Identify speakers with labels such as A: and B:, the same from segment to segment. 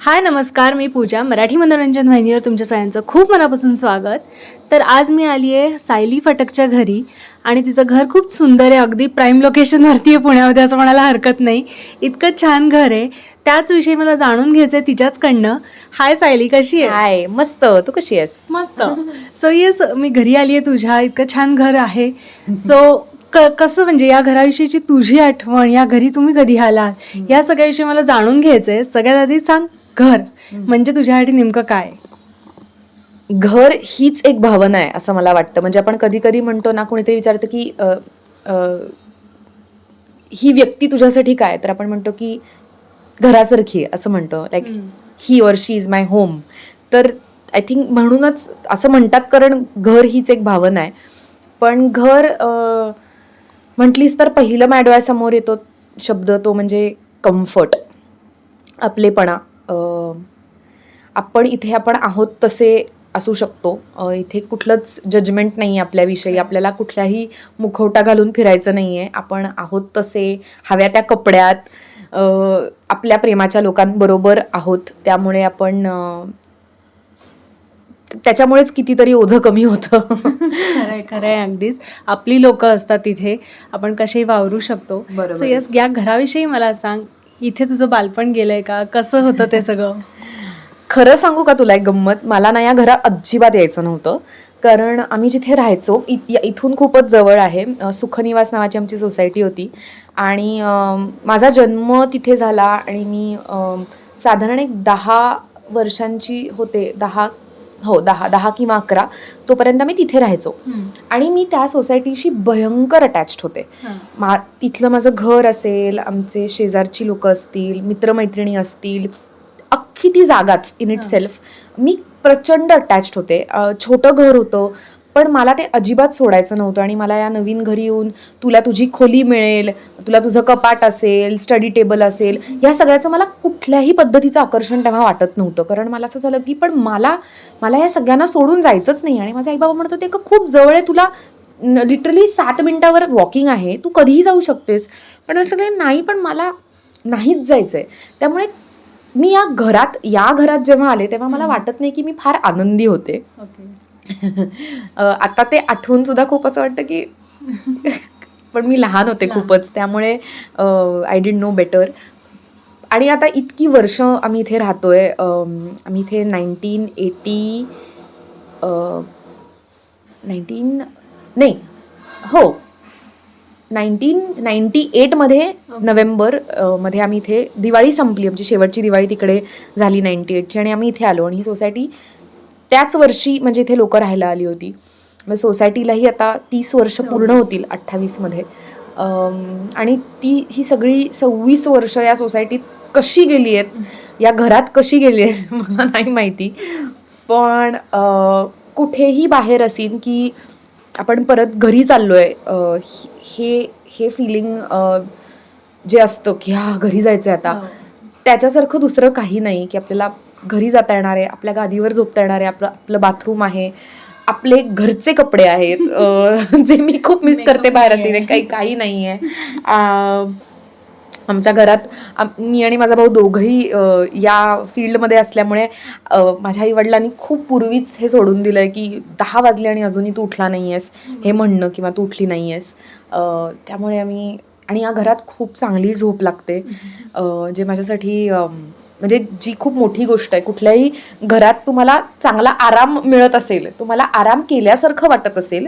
A: हाय नमस्कार, मी पूजा. मराठी मनोरंजन वाहिनीवर तुमच्या सगळ्यांचं खूप मनापासून स्वागत. तर आज मी आली आहे सायली फटकच्या घरी आणि तिचं घर खूप सुंदर आहे. अगदी प्राईम लोकेशनवरती आहे पुण्यामध्ये असं म्हणायला हरकत नाही. इतकं छान घर आहे. त्याचविषयी मला जाणून घ्यायचं आहे तिच्याचकडनं. हाय सायली, कशी आहे?
B: हाय, मस्त. तू कशी आहेस?
A: मस्त. सो येस, मी घरी आली आहे तुझ्या. इतकं छान घर आहे. कसं म्हणजे या घराविषयीची तुझी आठवण, या घरी तुम्ही कधी आलात, या सगळ्याविषयी मला जाणून घ्यायचं आहे. सगळ्यात आधी सांग, घर म्हणजे तुझ्यासाठी नेमकं काय?
B: घर हीच एक भावना आहे असं मला वाटतं. म्हणजे आपण कधी कधी म्हणतो ना, कोणीतरी विचारतं की अ, ही व्यक्ती तुझ्यासाठी काय, तर आपण म्हणतो की घरासारखी आहे असं म्हणतो. Like he or she is my home. तर आय थिंक म्हणूनच असं म्हणतात, कारण घर हीच एक भावना आहे. पण घर म्हटलीस तर पहिलं माझ्या डोळ्यासमोर येतो शब्द, तो म्हणजे कम्फर्ट, आपलेपणा. आपण आहोत तसे असू शकतो. इथे कुठलंच जजमेंट नाही आहे आपल्याविषयी. आपल्याला कुठलाही मुखवटा घालून फिरायचं नाही आहे. आपण आहोत तसे, हव्या त्या कपड्यात, अ, आपल्या प्रेमाच्या लोकांबरोबर आहोत. त्यामुळे आपण त्याच्यामुळेच कितीतरी ओझं कमी होतं.
A: खरंय खरंय, अगदीच. आपली लोक असतात तिथे, आपण कसेही वावरू शकतो.
B: बरोबर
A: सो
B: आहे.
A: येस, या घराविषयी मला सांग. इथे तुझं बालपण गेलंय का? कसं होतं ते सगळं?
B: खरं सांगू का तुला एक गंमत? मला ना या घरात अजिबात यायचं नव्हतं. कारण आम्ही जिथे राहायचो इथून खूपच जवळ आहे. सुखनिवास नावाची आमची सोसायटी होती आणि माझा जन्म तिथे झाला आणि मी साधारण एक 10 वर्षांची होते. 10 किंवा 11 तोपर्यंत मी तिथे राहायचो. आणि मी त्या सोसायटीशी भयंकर अटॅच्ड होते. तिथलं माझं घर असेल, आमचे शेजारची लोक असतील, मित्रमैत्रिणी असतील, अख्खी ती जागाच इन इट सेल्फ मी प्रचंड अटॅच्ड होते. छोटं घर होतं, पण मला ते अजिबात सोडायचं नव्हतं. आणि मला या नवीन घरी येऊन तुला तुझी खोली मिळेल, तुला तुझं कपाट असेल, स्टडी टेबल असेल, या सगळ्याचं मला कुठल्याही पद्धतीचं आकर्षण तेव्हा वाटत नव्हतं. कारण मला असं झालं की पण मला मला या सगळ्यांना सोडून जायचंच नाही. आणि माझे आई बाबा म्हणत होते की खूप जवळ आहे, तुला लिटरली 7 मिनिटावर वॉकिंग आहे, तू कधीही जाऊ शकतेस. पण असं काही नाही, पण मला नाहीच जायचंय. त्यामुळे मी या घरात जेव्हा आले तेव्हा मला वाटत नाही की मी फार आनंदी होते. आता ते आठवून सुद्धा खूप असं वाटतं की पण मी लहान होते खूपच, त्यामुळे आय डिडंट नो बेटर. आणि आता इतकी वर्ष आम्ही इथे राहतोय. आम्ही इथे 1980 19 नाही, हो, 1998मध्ये नोव्हेंबर मध्ये आम्ही इथे, दिवाळी संपली आमची, शेवटची दिवाळी तिकडे झाली 98ची, आणि आम्ही इथे आलो. आणि ही सोसायटी त्याच वर्षी म्हणजे इथे लोक राहायला आली होती. मग सोसायटीलाही आता 30 वर्ष पूर्ण होतील 28मध्ये. आणि ही सगळी 26 वर्ष या सोसायटीत कशी गेली आहेत, या घरात कशी गेली आहेत मला नाही माहिती. पण कुठेही बाहेर असेल की आपण परत घरी चाललोय, हे हे फिलिंग जे असतं की हा घरी जायचंय आता, त्याच्यासारखं दुसरं काही नाही. की आपल्याला घरी जाता येणार आहे, आपल्या गादीवर झोपता येणार आहे, आपलं बाथरूम आहे, आपले घरचे कपडे आहेत, जे मी खूप मिस करते बाहेर असेल, काही नाही आहे. आमच्या घरात मी आणि माझा भाऊ दोघंही या फील्डमध्ये असल्यामुळे माझ्या आईवडिलांनी खूप पूर्वीच हे सोडून दिलं आहे की 10 वाजले आणि अजूनही तू उठला नाही आहेस हे म्हणणं, किंवा तू उठली नाही आहेस. त्यामुळे आणि या घरात खूप चांगली झोप लागते, जे माझ्यासाठी म्हणजे जी खूप मोठी गोष्ट आहे. कुठल्याही घरात तुम्हाला चांगला आराम मिळत असेल, तुम्हाला आराम केल्यासारखं वाटत असेल,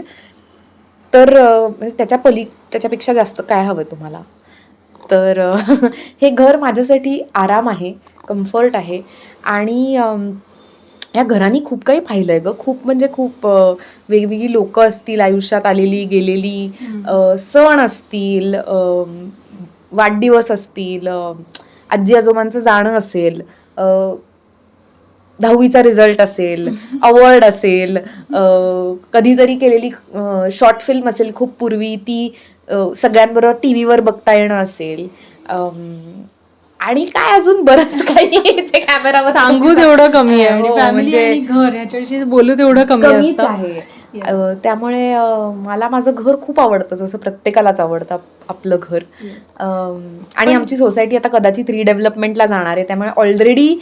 B: तर म्हणजे त्याच्यापेक्षा जास्त काय हवं तुम्हाला. तर हे घर माझ्यासाठी आराम आहे, कम्फर्ट आहे. आणि या घराने खूप काही पाहिलंय ग, खूप म्हणजे खूप. वेगवेगळी लोक असतील आयुष्यात आलेली गेलेली, सण असतील, वाढदिवस असतील, आजी आजोबांचं जाणं असेल, 10वीचा रिझल्ट असेल, अवॉर्ड असेल, कधीतरी केलेली शॉर्ट फिल्म असेल खूप पूर्वी, ती सगळ्यांबरोबर टी व्हीवर बघता येणं असेल, आणि काय अजून बरंच काही जे कॅमेरावर
A: सांगू तेवढं कमी आहे. आणि
B: हो,
A: फॅमिली
B: म्हणजे
A: आणि घर याच्याविषयी बोलू तेवढं कमी
B: कमीच
A: असतं.
B: आहे. त्यामुळे मला माझं घर खूप आवडतं, जसं प्रत्येकालाच आवडतं आपलं घर. आणि आमची सोसायटी आता कदाचित रिडेव्हलपमेंटला जाणार आहे, त्यामुळे ऑलरेडी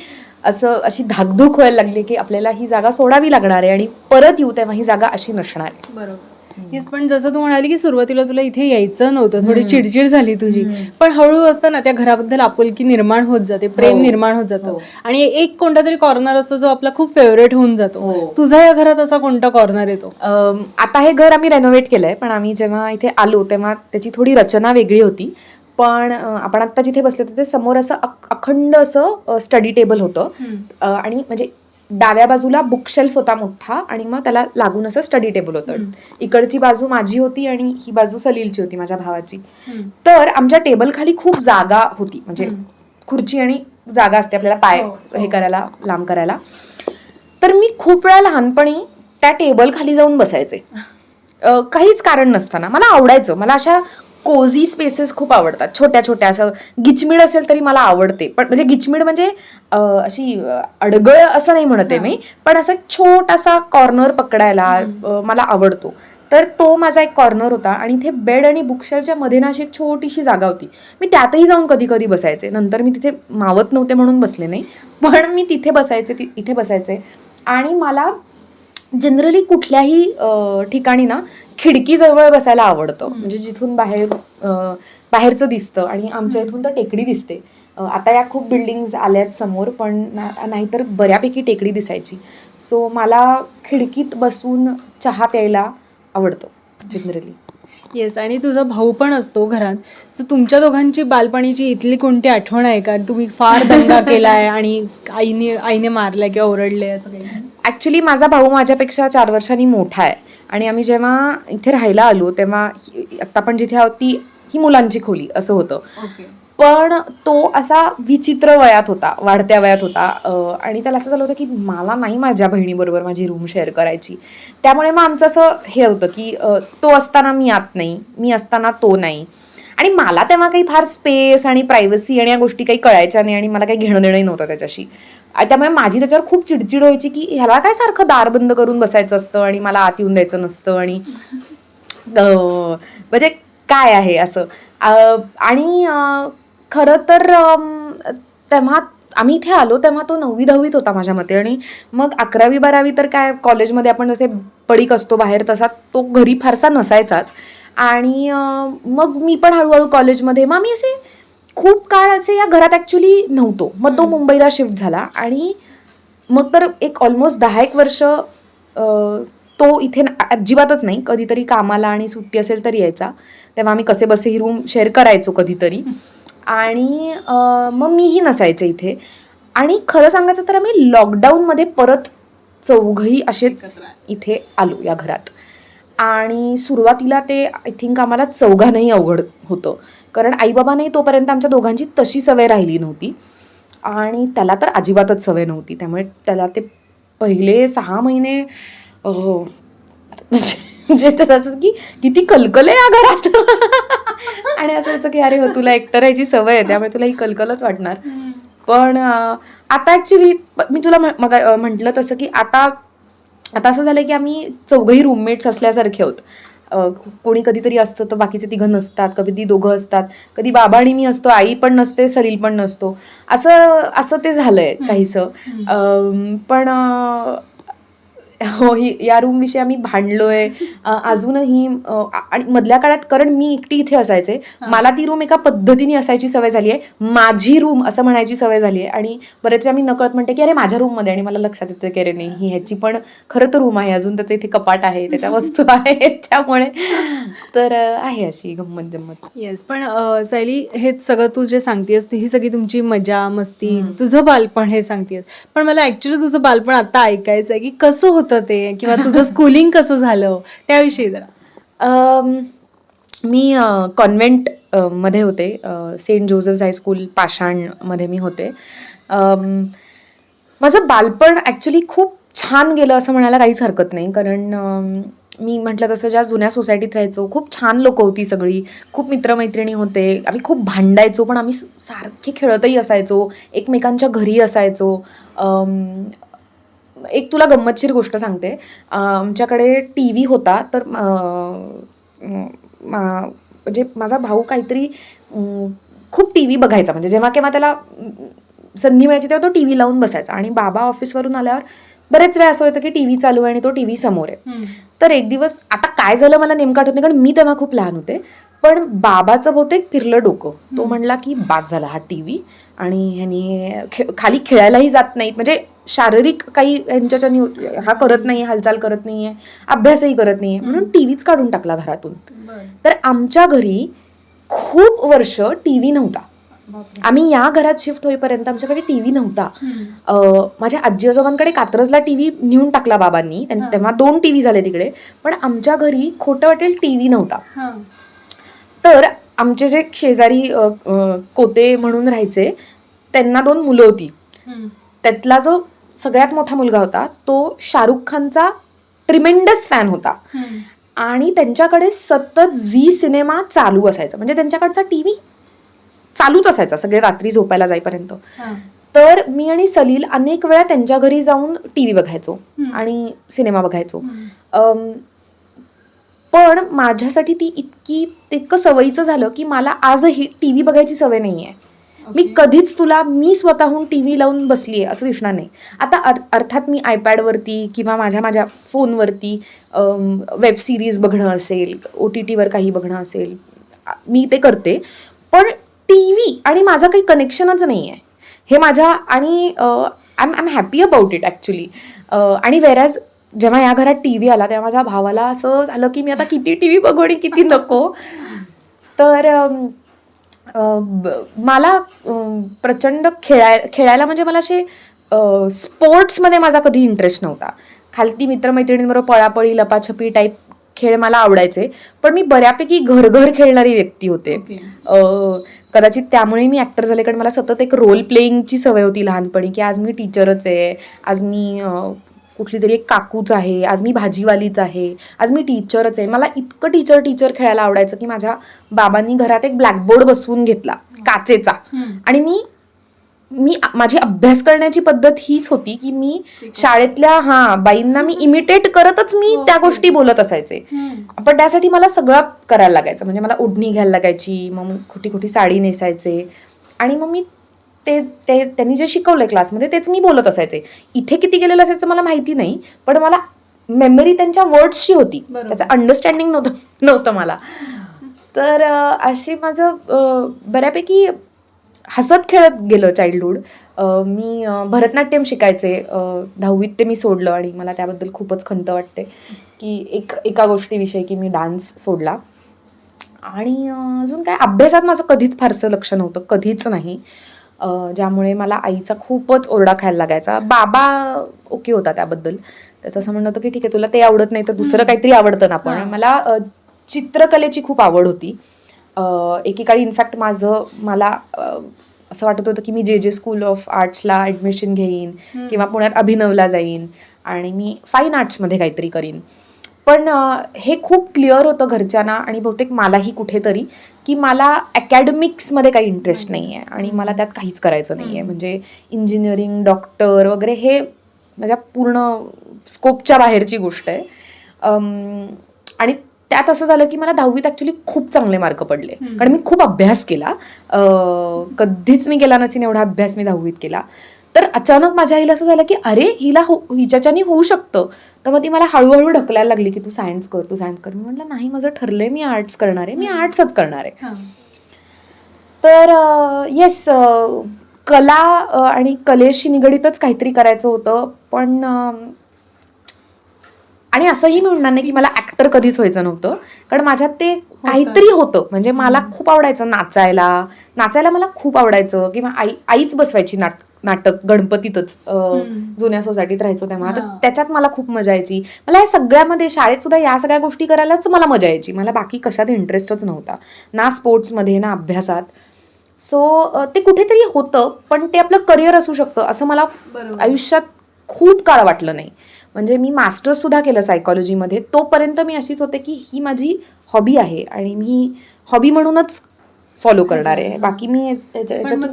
B: अशी धाकधूक व्हायला लागली की आपल्याला ही जागा सोडावी लागणार आहे आणि परत येऊ तेव्हा ही जागा अशी नसणार आहे.
A: बरोबर. येस, पण जसं तू म्हणाली की सुरुवातीला तुला इथे यायचं नव्हतं, थोडी चिडचिड झाली तुझी, पण हळूहळू असताना त्या घराबद्दल आपुलकी निर्माण होत जाते, प्रेम निर्माण होत जातं आणि एक कोणता तरी कॉर्नर असतो जो आपला खूप फेवरेट होऊन जातो. तुझा या घरात असा कोणता कॉर्नर येतो?
B: आता हे घर आम्ही रेनोव्हेट केलंय, पण आम्ही जेव्हा इथे आलो तेव्हा त्याची थोडी रचना वेगळी होती. पण आपण आता जिथे बसले होते ते समोर असं अखंड असं स्टडी टेबल होतं आणि म्हणजे डाव्या बाजूला बुकशेल्फ होता मोठा आणि मग त्याला लागून असं स्टडी टेबल होतं. इकडची बाजू माझी होती आणि ही बाजू सलीलची होती, माझ्या भावाची. तर आमच्या टेबल खाली खूप जागा होती, म्हणजे खुर्ची आणि जागा असते आपल्याला पाय हे करायला, लांब करायला. तर मी खूप वेळा लहानपणी त्या टेबल खाली जाऊन बसायचे, काहीच कारण नसताना. मला आवडायचं, मला अशा कोझी स्पेसेस खूप आवडतात, छोट्या छोट्या. असं गिचमीड असेल तरी मला आवडते, पण म्हणजे गिचमीड म्हणजे अशी अडगळ असं नाही म्हणते मी, पण असं छोटासा कॉर्नर पकडायला मला आवडतो. तर तो माझा एक कॉर्नर होता आणि इथे बेड आणि बुकशेल्फच्या मध्ये ना अशी एक छोटीशी जागा होती. मी त्यातही जाऊन कधी कधी बसायचे. नंतर मी तिथे मावत नव्हते म्हणून बसले नाही, पण मी तिथे बसायचे, इथे बसायचे. आणि मला जनरली कुठल्याही ठिकाणी ना खिडकीजवळ बसायला आवडतं, म्हणजे जिथून बाहेरचं दिसतं. आणि आमच्या इथून तर टेकडी दिसते. आता या खूप बिल्डिंग्स आल्यात समोर, पण नाहीतर बऱ्यापैकी टेकडी दिसायची. सो मला खिडकीत बसून चहा प्यायला आवडतं जनरली.
A: येस, आणि तुझा भाऊ पण असतो घरात, सो तुमच्या दोघांची बालपणीची इथली कोणती आठवण आहे का? तुम्ही फार दंगा केलाय आणि आईने मारलाय किंवा ओरडले असं काही?
B: ॲक्च्युली माझा भाऊ माझ्यापेक्षा 4 वर्षांनी मोठा आहे आणि आम्ही जेव्हा इथे राहायला आलो तेव्हा आत्ता पण जिथे आहोत ती ही मुलांची खोली असं होतं. पण तो असा विचित्र वयात होता, वाढत्या वयात होता. आणि त्याला असं झालं होतं की मला नाही माझ्या बहिणीबरोबर माझी रूम शेअर करायची. त्यामुळे मग आमचं असं हे होतं की तो असताना मी आत नाही, मी असताना तो नाही. आणि मला तेव्हा काही फार स्पेस आणि प्रायव्हसी आणि या गोष्टी काही कळायच्या नाही आणि मला काही घेणं देणंही नव्हतं त्याच्याशी. त्यामुळे माझी त्याच्यावर खूप चिडचिड व्हायची की ह्याला काय सारखं दार बंद करून बसायचं असतं आणि मला आत येऊन द्यायचं नसतं आणि म्हणजे काय आहे असं. आणि खरं तर तेव्हा आम्ही इथे आलो तेव्हा तो 9वी-10वीत होता माझ्या मते. आणि मग 11वी-12वी तर काय कॉलेजमध्ये आपण जसे पडीक असतो बाहेर, तसा तो घरी फारसा नसायचाच. आणि मग मी पण हळूहळू कॉलेजमध्ये, मग मी असे खूप काळ असे या घरात ॲक्च्युली नव्हतो. मग तो मुंबईला शिफ्ट झाला आणि मग तर एक ऑलमोस्ट 10 वर्ष तो इथे अजिबातच नाही. कधीतरी कामाला आणि सुट्टी असेल तर यायचा. तेव्हा आम्ही कसे बसे ही रूम शेअर करायचो कधीतरी. आणि मग मीही नसायचे इथे. आणि खरं सांगायचं तर आम्ही लॉकडाऊनमध्ये परत चौघही असेच इथे आलो या घरात. आणि सुरुवातीला ते आय थिंक आम्हाला चौघांनाही अवघड होतं, कारण आईबाबांनाही तोपर्यंत आमच्या दोघांची तशी सवय राहिली नव्हती आणि त्याला तर अजिबातच सवय नव्हती. त्यामुळे त्याला ते पहिले 6 महिने म्हणजे त्याचं की किती कलकल आहे या घरात. आणि असं व्हायचं की अरे हो, तुला एकटं राहायची सवय आहे त्यामुळे तुला ही कलकलच वाटणार. पण आता ॲक्च्युली मी तुला म्हटलं तसं की आता असं झालं की आम्ही चौघही रूममेट्स असल्यासारखे आहोत. कोणी कधीतरी असतं तर बाकीचे 3 नसतात, कधी 2 असतात, कधी बाबा आणि मी असतो, आई पण नसते, सलील पण नसतो. असं ते झालंय काहीसं. पण हो, या रूमविषयी आम्ही भांडलोय अजूनही. आणि मधल्या काळात कारण मी एकटी इथे असायचे, मला ती रूम एका पद्धतीने असायची सवय झाली आहे, माझी रूम असं म्हणायची सवय झाली आहे. आणि बरेच वेळा मी नकळत म्हणते की अरे माझ्या रूममध्ये, आणि मला लक्षात येतं की अरे नाही, ही ह्याची पण खरं तर रूम आहे, अजून त्याचं इथे कपाट आहे, त्याच्या वस्तू आहेत, त्यामुळे तर आहे अशी गंमत जम्मत.
A: येस, पण सायली, हे सगळं तू जे सांगतेस ही सगळी तुमची मजा मस्ती, तुझं बालपण हे सांगतेस, पण मला ॲक्च्युली तुझं बालपण आता ऐकायचं आहे की कसं होतं ते, किंवा तुझं स्कूलिंग कसं झालं त्याविषयी जरा.
B: मी कॉन्व्हेंट मध्ये होते, सेंट जोसेफ्स हायस्कूल पाषाणमध्ये मी होते. माझं बालपण ॲक्च्युली खूप छान गेलं असं म्हणायला काहीच हरकत नाही, कारण मी म्हटलं तसं ज्या जुन्या सोसायटीत राहायचो खूप छान लोकं होती सगळी, खूप मित्रमैत्रिणी होते, आम्ही खूप भांडायचो पण आम्ही सारखे खेळतही असायचो, एकमेकांच्या घरी असायचो. एक तुला गंमतशीर गोष्ट सांगते. आमच्याकडे टी व्ही होता, तर म्हणजे माझा भाऊ काहीतरी खूप टी व्ही बघायचा, म्हणजे जेव्हा केव्हा त्याला संधी मिळायची तेव्हा तो टी व्ही लावून बसायचा. आणि बाबा ऑफिसवरून आल्यावर बरेच वेळा असं व्हायचं की टी व्ही चालू आहे आणि तो टी व्ही समोर आहे. तर एक दिवस, आता काय झालं मला नेमकं आठवत नाही कारण मी तेव्हा खूप लहान होते, पण बाबाचं बहुतेक फिरलं डोकं. तो म्हणला की बास झाला हा टी व्ही, आणि ह्यानी खाली खेळायलाही जात नाहीत, म्हणजे शारीरिक काही ह्यांच्याच्यानी हा करत नाही, हालचाल करत नाहीये, अभ्यासही करत नाहीये, म्हणून टी व्हीच काढून टाकला घरातून. तर आमच्या घरी खूप वर्ष टी व्ही नव्हता. आम्ही या घरात शिफ्ट होईपर्यंत आमच्याकडे टी व्ही नव्हता. माझ्या आजी आजोबांकडे कात्रजला टी व्ही नेऊन टाकला बाबांनी, तेव्हा 2 टी व्ही झाले तिकडे, पण आमच्या घरी खोटं वाटेल टी व्ही नव्हता. तर आमचे जे शेजारी कोते म्हणून राहायचे, त्यांना 2 मुलं होती. त्यातला जो सगळ्यात मोठा मुलगा होता तो शाहरुख खानचा ट्रिमेंडस फॅन होता, आणि त्यांच्याकडे सतत झी सिनेमा चालू असायचा, म्हणजे त्यांच्याकडचा टी व्ही चालूच असायचा सगळे रात्री झोपायला जाईपर्यंत. तर मी आणि सलील अनेक वेळा त्यांच्या घरी जाऊन टी व्ही बघायचो आणि सिनेमा बघायचो. पण माझ्यासाठी ती इतकं सवयीचं झालं की मला आजही टी व्ही बघायची सवय नाही आहे. मी स्वतःहून टी व्ही लावून बसली आहे असं दिसणार नाही. आता अर्थात मी आयपॅडवरती किंवा माझ्या फोनवरती वेब सिरीज बघणं असेल, OTTवर काही बघणं असेल, मी ते करते. पण टी व्ही आणि माझं काही कनेक्शनच नाही आहे हे माझ्या, आणि I am happy about it actually. आणि वेरॅज जेव्हा या घरात टी व्ही आला तेव्हा माझ्या भावाला असं झालं की मी आता किती टी व्ही बघू आणि किती नको. तर मला प्रचंड खेळायला म्हणजे मला असे स्पोर्ट्समध्ये माझा कधी इंटरेस्ट नव्हता. खालती मित्रमैत्रिणींबरोबर पळापळी, लपाछपी टाईप खेळ मला आवडायचे, पण मी बऱ्यापैकी घर खेळणारी व्यक्ती होते. कदाचित त्यामुळे मी ॲक्टर झाले, कारण मला सतत एक रोल प्लेईंगची सवय होती लहानपणी, की आज मी टीचरच आहे, आज मी कुठली तरी एक काकूच आहे, आज मी भाजीवालीच आहे, आज मी टीचरच आहे. मला इतकं टीचर खेळायला आवडायचं की माझ्या बाबांनी घरात एक ब्लॅकबोर्ड बसवून घेतला काचेचा, आणि माझी अभ्यास करण्याची पद्धत हीच होती की मी शाळेतल्या बाईंना मी इमिटेट करतच मी त्या गोष्टी बोलत असायचे. पण त्यासाठी मला सगळं करायला लागायचं, म्हणजे मला ओढणी घ्यायला लागायची, मग खोटी साडी नेसायचे, आणि मग मी त्यांनी जे शिकवलंय क्लासमध्ये तेच मी बोलत असायचे. इथे किती गेलेलं असायचं मला माहिती नाही, पण मला मेमरी त्यांच्या वर्ड्सची होती, त्याचं अंडरस्टँडिंग नव्हतं मला. तर अशी माझं बऱ्यापैकी हसत खेळत गेलं चाइल्डहूड. मी भरतनाट्यम शिकायचे, 10वीत ते मी सोडलं, आणि मला त्याबद्दल खूपच खंत वाटते की एका गोष्टीविषयी की मी डान्स सोडला. आणि अजून काय, अभ्यासात माझं कधीच फारसं लक्ष नव्हतं, कधीच नाही, ज्यामुळे मला आईचा खूपच ओरडा खायला लागायचा. बाबा ओके होता त्याबद्दल, त्याचं असं म्हणणं होतं की ठीक आहे, तुला ते आवडत नाही तर दुसरं काहीतरी आवडतं ना. पण मला चित्रकलेची खूप आवड होती. एकेकाळी इनफॅक्ट मला असं वाटत होतं की मी जे स्कूल ऑफ आर्ट्सला ॲडमिशन घेईन, किंवा पुण्यात अभिनवला जाईन आणि मी फाईन आर्ट्समध्ये काहीतरी करीन. पण हे खूप क्लिअर होतं घरच्यांना, आणि बहुतेक मलाही कुठेतरी, की मला अकॅडमिक्समध्ये काही इंटरेस्ट नाही आहे आणि मला त्यात काहीच करायचं नाही आहे. म्हणजे इंजिनिअरिंग, डॉक्टर वगैरे हे माझ्या पूर्ण स्कोपच्या बाहेरची गोष्ट आहे. आणि त्यात असं झालं की मला 10वीत ॲक्च्युली खूप चांगले मार्क पडले, कारण मी खूप अभ्यास केला. कधीच मी केला नसेन एवढा अभ्यास मी 10वीत केला. तर अचानक माझ्या आईला असं झालं की अरे हिच्याच्यानी होऊ शकतं. तर मग ती मला हळूहळू ढकलायला लागली की तू सायन्स कर. मी म्हटलं नाही, माझं ठरलंय, मी आर्ट्स करणार आहे, मी आर्ट्सच करणार आहे. तर येस, कला आणि कलेशी निगडीतच काहीतरी करायचं होतं. पण आणि असंही मी म्हणणार नाही की मला ऍक्टर कधीच व्हायचं नव्हतं, कारण माझ्यात ते काहीतरी होतं. म्हणजे मला खूप आवडायचं नाचायला मला खूप आवडायचं, किंवा आईच बसवायची नाटक गणपतीतच, जुन्या सोसायटीत राहायचो तेव्हा. तर त्याच्यात मला खूप मजा यायची. मला या सगळ्यामध्ये, शाळेत सुद्धा या सगळ्या गोष्टी करायलाच मला मजा यायची. मला बाकी कशात इंटरेस्टच नव्हता, ना स्पोर्ट्समध्ये ना अभ्यासात. सो ते कुठेतरी होतं, पण ते आपलं करिअर असू शकतं असं मला आयुष्यात खूप काळ वाटलं नाही. म्हणजे मी मास्टर्स सुद्धा केलं सायकॉलॉजीमध्ये. तोपर्यंत मी अशीच होते की ही माझी हॉबी आहे आणि मी हॉबी म्हणूनच फॉलो करणार आहे. बाकी मी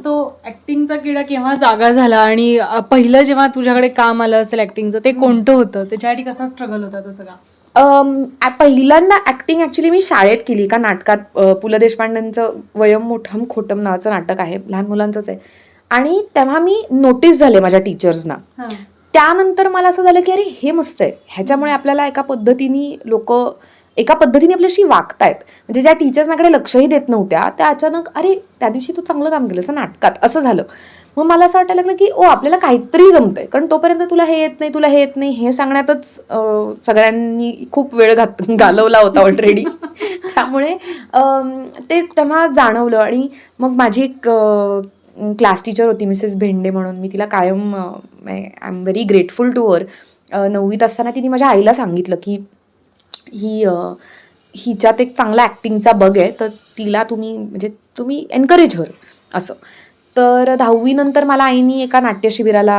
A: तो ऍक्टिंगचा किडा केव्हा जागा झाला, आणि पहिलं जेव्हा तुझ्याकडे काम आलं असेल ऍक्टिंगचं, ते कोणतं होतं? त्याच्यासाठी कसा स्ट्रगल होता तो सगळा?
B: पहिल्यांदा ऍक्टिंग ऍक्च्युली मी शाळेत केली, एका नाटकात. पु ल देशपांडेंचं वयम मोठम खोटम नावाचं नाटक आहे, लहान मुलांचंच आहे. आणि तेव्हा मी नोटीस झाले माझ्या टीचर्सना. त्यानंतर मला असं झालं की अरे हे मस्त आहे, ह्याच्यामुळे आपल्याला एका पद्धतीने आपल्याशी वागतायत. म्हणजे ज्या टीचर्स माझ्याकडे लक्षही देत नव्हत्या त्या अचानक अरे त्या दिवशी तू चांगलं काम केलंस नाटकात असं झालं. मग मला असं वाटायला लागलं की आपल्याला काहीतरी जमतंय, कारण तोपर्यंत तुला हे येत नाही हे सांगण्यातच सगळ्यांनी खूप वेळ घालवला होता ऑलरेडी. त्यामुळे ते तेव्हा जाणवलं. आणि मग माझी एक क्लास टीचर होती मिसेस भेंडे म्हणून, मी तिला कायम I am very grateful to her. 9वीत असताना तिने माझ्या आईला सांगितलं की हिच्यात एक चांगला ॲक्टिंगचा बग आहे, तर तिला तुम्ही एनकरेज हर असं. तर 10वी नंतर मला आईनी एका नाट्यशिबिराला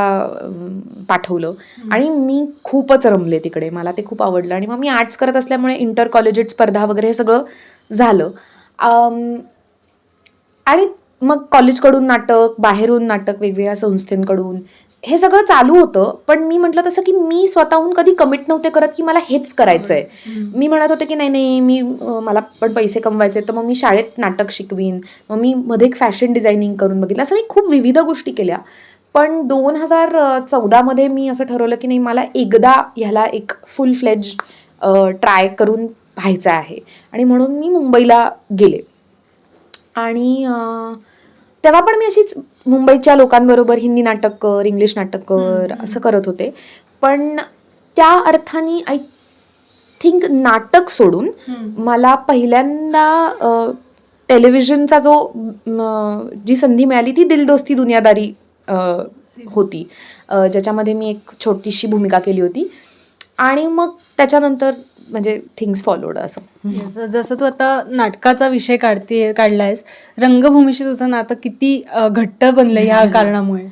B: पाठवलं आणि मी खूपच रमले तिकडे. मला ते खूप आवडलं आणि मग मी आर्ट्स करत असल्यामुळे इंटर कॉलेजेट स्पर्धा वगैरे हे सगळं झालं. आणि मग कॉलेजकडून नाटक, बाहेरून नाटक, वेगवेगळ्या संस्थांकडून हे सगळं चालू होतं. पण मी म्हटलं तसं की मी स्वतःहून कधी कमिट नव्हते करत की मला हेच करायचं आहे. मी म्हणत होते की नाही मला पण पैसे कमवायचे, तर मग मी शाळेत नाटक शिकवीन, मग मी मध्ये एक फॅशन डिझायनिंग करून बघितलं. असं मी खूप विविध गोष्टी केल्या. पण 2014 मी असं ठरवलं की नाही, मला एकदा ह्याला एक फुल फ्लेज ट्राय करून पाहायचं आहे. आणि म्हणून मी मुंबईला गेले. आणि तेव्हा पण मी अशीच मुंबईच्या लोकांबरोबर हिंदी नाटक कर, इंग्लिश नाटक कर असं करत होते. पण त्या अर्थाने आय थिंक नाटक सोडून मला पहिल्यांदा टेलिव्हिजनचा जी संधी मिळाली ती दिल दोस्ती दुनियादारी होती, ज्याच्यामध्ये मी एक छोटीशी भूमिका केली होती. आणि मग त्याच्यानंतर म्हणजे थिंग्स फॉलोड असं.
A: जसं तू आता नाटकाचा विषय काढलायस, रंगभूमीशी तुझं नातं किती घट्ट बनलं या कारणामुळे?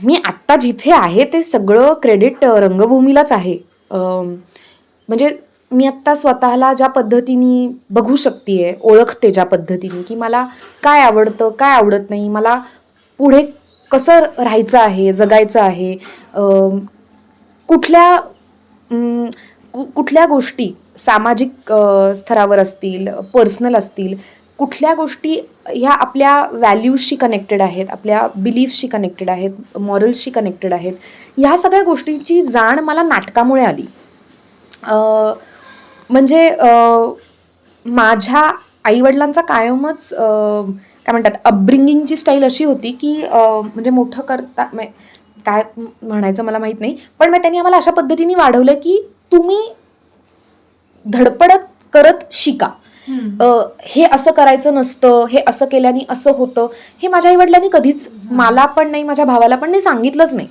B: मी आत्ता जिथे आहे ते सगळं क्रेडिट रंगभूमीलाच आहे. म्हणजे मी आत्ता स्वतःला ज्या पद्धतीने बघू शकतेय, ओळखते ज्या पद्धतीने की मला काय आवडतं, काय आवडत नाही, मला पुढे कसं राहायचं आहे, जगायचं आहे, कुठल्या गोष्टी सामाजिक स्तरावर असतील, पर्सनल असतील, कुठल्या गोष्टी ह्या आपल्या व्हॅल्यूजशी कनेक्टेड आहेत, आपल्या बिलीफ्सशी कनेक्टेड आहेत, मॉरल्सशी कनेक्टेड आहेत. ह्या सगळ्या गोष्टींची जाण मला नाटकामुळे आली. म्हणजे माझ्या आईवडिलांचा कायमच काय म्हणतात अपब्रिंगिंगची स्टाईल अशी होती की म्हणजे मोठं काय म्हणायचं मला माहीत नाही, पण मग त्यांनी आम्हाला अशा पद्धतीने वाढवलं की तुम्ही धडपडत करत शिका. हे असं करायचं नसतं, हे असं केल्याने असं होतं, हे माझ्या आईवडिलांनी कधीच मला पण नाही, माझ्या भावाला पण नाही सांगितलंच नाही.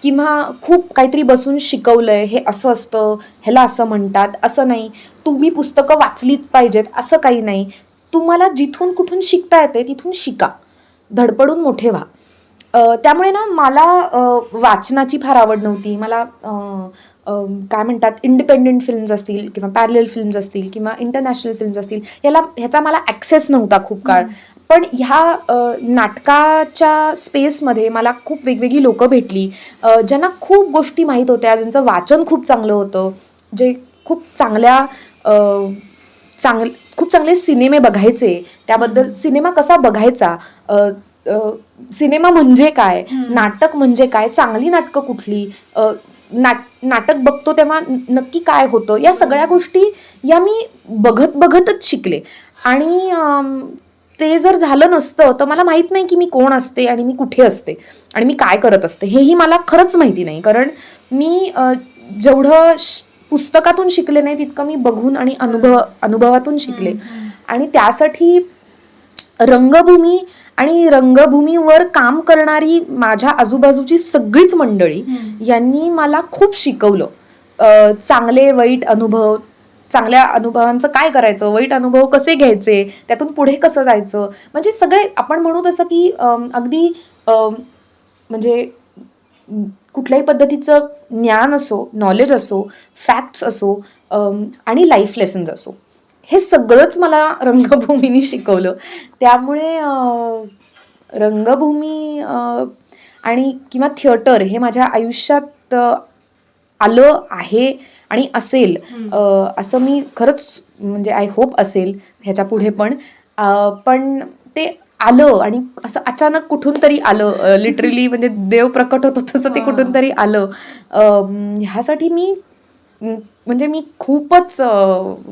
B: किंवा खूप काहीतरी बसून शिकवलंय, हे असं असतं, ह्याला असं म्हणतात, असं नाही, तुम्ही पुस्तकं वाचलीच पाहिजेत असं काही नाही. तुम्हाला जिथून कुठून शिकता येते तिथून शिका, धडपडून मोठे व्हा. त्यामुळे ना मला वाचनाची फार आवड नव्हती. मला काय म्हणतात इंडिपेंडेंट फिल्म्स असतील किंवा पॅरलल फिल्म्स असतील किंवा इंटरनॅशनल फिल्म्स असतील, ह्याचा मला ॲक्सेस नव्हता खूप काळ. पण ह्या नाटकाच्या स्पेसमध्ये मला खूप वेगवेगळी लोकं भेटली, ज्यांना खूप गोष्टी माहीत होत्या, ज्यांचं वाचन खूप चांगलं होतं, जे खूप खूप चांगले सिनेमे बघायचे, त्याबद्दल सिनेमा कसा बघायचा, सिनेमा म्हणजे काय, नाटक म्हणजे काय, चांगली नाटकं कुठली, नाटक बघतो तेव्हा नक्की काय होतं, या सगळ्या गोष्टी या मी बघतच शिकले. आणि ते जर झालं नसतं तर मला माहीत नाही की मी कोण असते आणि मी कुठे असते आणि मी काय करत असते, हेही मला खरंच माहिती नाही. कारण मी जेवढं पुस्तकातून शिकले नाही तितकं मी बघून आणि अनुभवातून शिकले. आणि त्यासाठी रंगभूमी आणि रंगभूमीवर काम करणारी माझ्या आजूबाजूची सगळीच मंडळी यांनी मला खूप शिकवलं. चांगले वाईट अनुभव, चांगल्या अनुभवांचं काय करायचं, वाईट अनुभव कसे घ्यायचे, त्यातून पुढे कसं जायचं, म्हणजे सगळे आपण म्हणू तसं की अगदी म्हणजे कुठल्याही पद्धतीचं ज्ञान असो, नॉलेज असो, फॅक्ट्स असो आणि लाईफ लेसन्स असो, हे सगळंच मला रंगभूमीने शिकवलं. त्यामुळे रंगभूमी आणि किंवा थिएटर हे माझ्या आयुष्यात आलं आहे आणि असेल असं मी खरंच म्हणजे आय होप असेल ह्याच्या पुढे पण. पण ते आलं आणि असं अचानक कुठून तरी आलं, लिटरली म्हणजे देव प्रकट होतो तसं ते कुठून तरी आलं. ह्यासाठी म्हणजे मी खूपच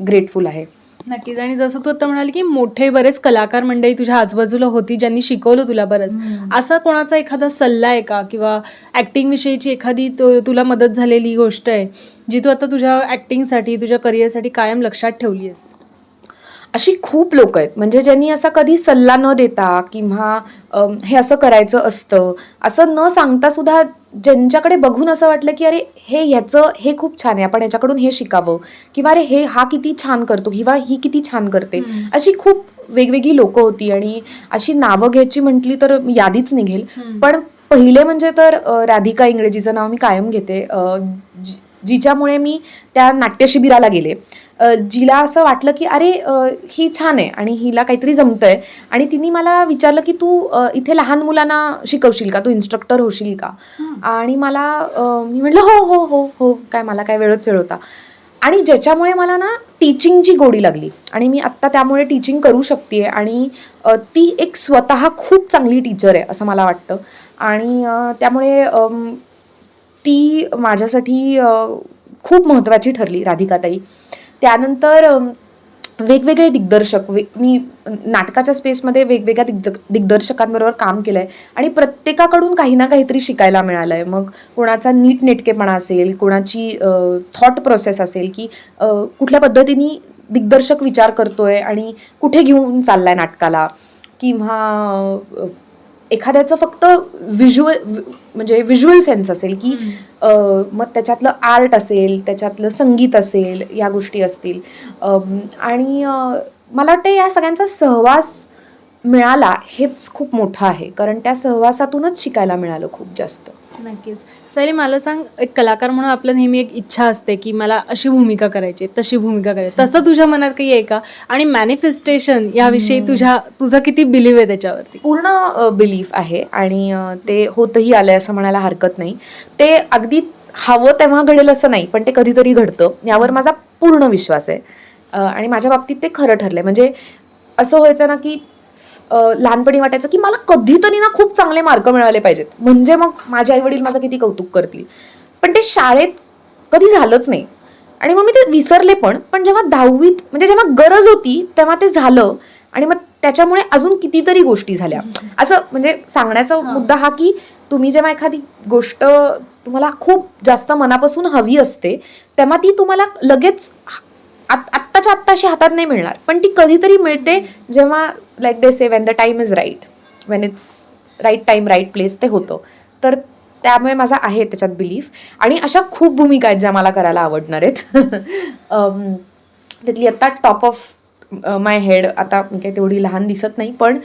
B: ग्रेटफुल आहे.
A: नक्कीच. आणि जसं तू आता म्हणाली की मोठे बरेच कलाकार मंडळी तुझ्या आजूबाजूला होती ज्यांनी शिकवलं तुला बरंच. असा कोणाचा एखादा सल्ला आहे का किंवा ऍक्टिंग विषयीची एखादी तुला मदत झालेली गोष्ट आहे जी तू आता तुझ्या ऍक्टिंगसाठी तुझ्या करिअरसाठी कायम लक्षात ठेवली आहेस?
B: अशी खूप लोक आहेत म्हणजे ज्यांनी असा कधी सल्ला न देता किंवा हे असं करायचं असतं असं न सांगता सुद्धा ज्यांच्याकडे बघून असं वाटलं की अरे हे खूप छान आहे, आपण ह्याच्याकडून हे शिकावं, किंवा अरे हा किती छान करतो किंवा ही किती छान करते. अशी खूप वेगवेगळी लोकं होती आणि अशी नावं घ्यायची म्हटली तर यादीच निघेल. पण पहिले म्हणजे तर राधिका इंगळे, जिचं नाव मी कायम घेते, जिच्यामुळे मी त्या नाट्यशिबिराला गेले. जिला असं वाटलं की अरे ही छान आहे आणि हिला काहीतरी जमतंय, आणि तिने मला विचारलं की तू इथे लहान मुलांना शिकवशील का, तू इन्स्ट्रक्टर होशील का. आणि मी म्हटलं हो हो हो हो, काय मला काय वेळच वेळ होता. आणि ज्याच्यामुळे मला ना टीचिंगची गोडी लागली आणि मी आत्ता त्यामुळे टीचिंग करू शकते. आणि ती एक स्वतः खूप चांगली टीचर आहे असं मला वाटतं. आणि त्यामुळे ती माझ्यासाठी खूप महत्त्वाची ठरली, राधिकाताई. त्यानंतर वेगवेगळे दिग्दर्शक, मी नाटकाच्या स्पेसमध्ये वेगवेगळ्या दिग्दर्शकांबरोबर काम केलं आहे आणि प्रत्येकाकडून काही ना काहीतरी शिकायला मिळालं आहे. मग कोणाचा नीटनेटकेपणा असेल, कोणाची थॉट प्रोसेस असेल, की कुठल्या पद्धतीने दिग्दर्शक विचार करतोय आणि कुठे घेऊन चाललाय नाटकाला, किंवा एखाद्याचं फक्त म्हणजे व्हिज्युअल सेन्स असेल, की मग त्याच्यातलं आर्ट असेल, त्याच्यातलं संगीत असेल, या गोष्टी असतील. आणि मला वाटतं या सगळ्यांचा सहवास मिळाला हेच खूप मोठं आहे, कारण त्या सहवासातूनच शिकायला मिळालं खूप जास्त.
A: नक्कीच. सायली, मला सांग, एक कलाकार म्हणून आपलं नेहमी एक इच्छा असते की मला अशी भूमिका करायची, तशी भूमिका करायची, तसं तुझ्या मनात काही आहे का? आणि मॅनिफेस्टेशन याविषयी तुझा किती बिलीव्ह आहे त्याच्यावरती?
B: पूर्ण बिलीफ आहे आणि ते होतही आलंय असं म्हणायला हरकत नाही. ते अगदी हवं तेव्हा घडेल असं नाही, पण ते कधीतरी घडतं यावर माझा पूर्ण विश्वास आहे. आणि माझ्या बाबतीत ते खरं ठरलंय. म्हणजे असं व्हायचं ना की लहानपणी वाटायचं की मला कधीतरी ना खूप चांगले मार्क मिळाले पाहिजेत, म्हणजे मग माझे आई वडील माझं किती कौतुक करतील. पण ते शाळेत कधी झालंच नाही आणि मग मी ते विसरले. पण जेव्हा 10वीत म्हणजे जेव्हा गरज होती तेव्हा ते झालं. आणि मग त्याच्यामुळे अजून कितीतरी गोष्टी झाल्या. असं म्हणजे सांगण्याचा मुद्दा हा की तुम्ही जेव्हा एखादी गोष्ट तुम्हाला खूप जास्त मनापासून हवी असते तेव्हा ती तुम्हाला लगेच आत्ताच्या आत्ता अशी हातात नाही मिळणार, पण ती कधीतरी मिळते जेव्हा, like they say, when the time is right, when it's right time right place, ते होतं. तर त्यामुळे माझा आहे त्याच्यात बिलीफ. आणि अशा खूप भूमिका आहेत ज्या मला करायला आवडणार आहेत. त्यातली आत्ता टॉप ऑफ माय हेड, आता मी काही तेवढी लहान दिसत नाही, पण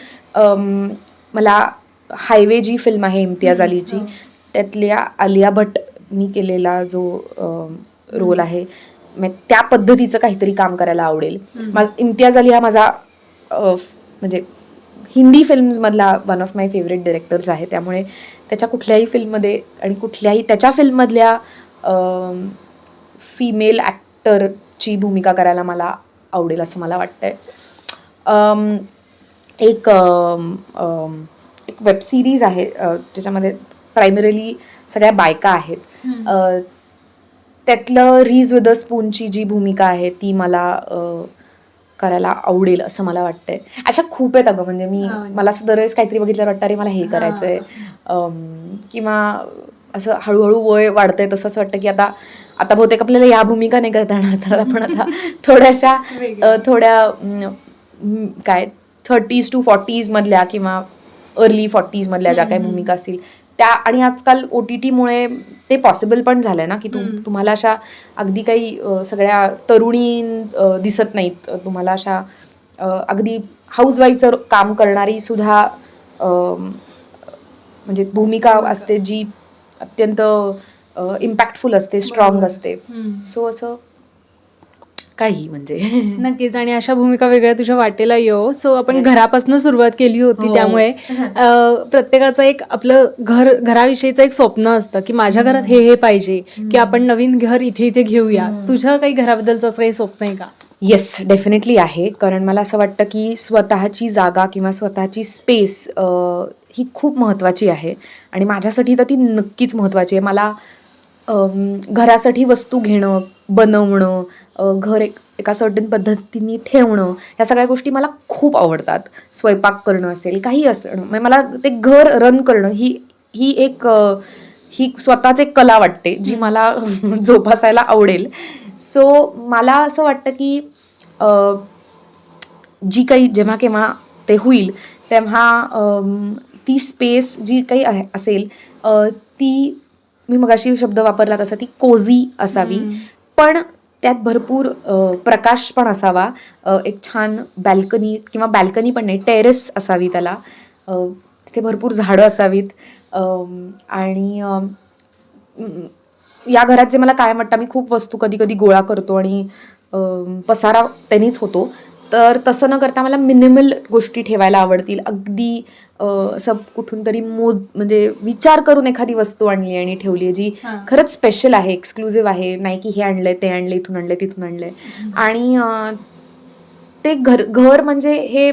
B: मला हायवे जी फिल्म आहे इम्तियाज अलीची, त्यातल्या आलिया भट्ट मी केलेला जो रोल आहे, त्या पद्धतीचं काहीतरी काम करायला आवडेल. इम्तियाज अली हा माझा म्हणजे हिंदी फिल्म्समधला one of my favourite directors आहे. त्यामुळे त्याच्या कुठल्याही फिल्ममध्ये आणि कुठल्याही त्याच्या फिल्ममधल्या फिमेल ॲक्टरची भूमिका करायला मला आवडेल असं मला वाटतंय. एक वेब सिरीज आहे ज्याच्यामध्ये प्रायमरीली सगळ्या बायका आहेत. त्यातलं रीज विथ अ स्पूनची जी भूमिका आहे ती मला करायला आवडेल असं मला वाटतंय. अशा खूप आहेत अगं. म्हणजे मला असं दरवेळेस काहीतरी बघितल्यावर वाटतं अरे मला हे करायचंय, किंवा असं हळूहळू वय वाढतंय तसंच वाटतं की आता बहुतेक आपल्याला या भूमिका नाही करता येणार, तर आपण आता थोड्या काय 30s to 40s मधल्या किंवा अर्ली 40s मधल्या ज्या काही भूमिका असतील त्या. आणि आजकाल OTT-मुळे ते पॉसिबल पण झालंय ना की तुम्हाला अशा अगदी काही सगळ्या तरुणी दिसत नाहीत. तुम्हाला अशा अगदी हाऊसवाईफचं काम करणारी सुद्धा म्हणजे भूमिका असते जी अत्यंत इम्पॅक्टफुल असते, स्ट्रॉंग असते. सो असं काही म्हणजे
A: नक्कीच. आणि अशा भूमिका वेगळ्या तुझ्या वाटेला येऊ. सो आपण घरापासून सुरुवात केली होती, त्यामुळे प्रत्येकाचं एक आपलं घराविषयीचं एक स्वप्न असतं की माझ्या घरात हे पाहिजे, की आपण नवीन घर इथे घेऊया. तुझं काही घराबद्दलचं असं काही स्वप्न आहे का?
B: येस, डेफिनेटली आहे. कारण मला असं वाटतं की स्वतःची जागा किंवा स्वतःची स्पेस ही खूप महत्त्वाची आहे आणि माझ्यासाठी तर ती नक्कीच महत्त्वाची आहे. मला घरासाठी वस्तू घेणं, बनवणं, घर एका सर्टन पद्धतीने ठेवणं, ह्या सगळ्या गोष्टी मला खूप आवडतात. स्वयंपाक करणं असेल, काही असणं, म्हणजे मला ते घर रन करणं ही ही एक ही स्वतःच एक कला वाटते, जी मला जोपासायला आवडेल. सो मला असं वाटतं की अ, जी काही जेव्हा केव्हा ते होईल तेव्हा ती स्पेस जी काही असेल ती मी मगाशी शब्द वापरला तसा ती कोझी असावी, पण त्यात भरपूर प्रकाश पण असावा. एक छान बॅल्कनी किंवा बॅल्कनी पण नाही, टेरेस असावी त्याला. तिथे भरपूर झाडं असावीत. आणि या घरात जे मला कायम वाटतं, मी खूप वस्तू कधी कधी गोळा करतो आणि पसारा त्यांनीच होतो. तर तसं न करता मला मिनिमल गोष्टी ठेवायला आवडतील. अगदी असं कुठून तरी म्हणजे विचार करून एखादी वस्तू आणली आणि ठेवली आहे, जी खरंच स्पेशल आहे, एक्सक्लुझिव्ह आहे. नाही की हे आणलंय, ते आणलंय, इथून आणलंय, तिथून आणलंय. आणि ते घर म्हणजे हे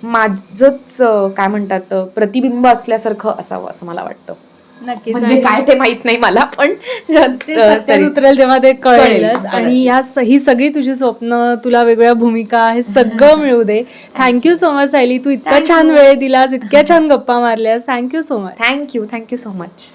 B: माझंच काय म्हणतात प्रतिबिंब असल्यासारखं असावं असं मला वाटतं.
A: नक्कीच.
B: म्हणजे
A: आणि
B: काय ते माहित नाही मला, पण
A: ते सत्यात
B: तरी
A: उतरेल तेव्हा ते कळेलच. आणि
B: कदाचित.
A: ही सगळी तुझी स्वप्न, तुला वेगवेगळ्या भूमिका, हे सगळं मिळू दे. थँक्यू सो मच सायली, तू इतका
B: Thank
A: छान
B: you.
A: वेळ दिलास, इतक्या छान गप्पा मारल्यास. Thank you so much.
B: Thank you so much.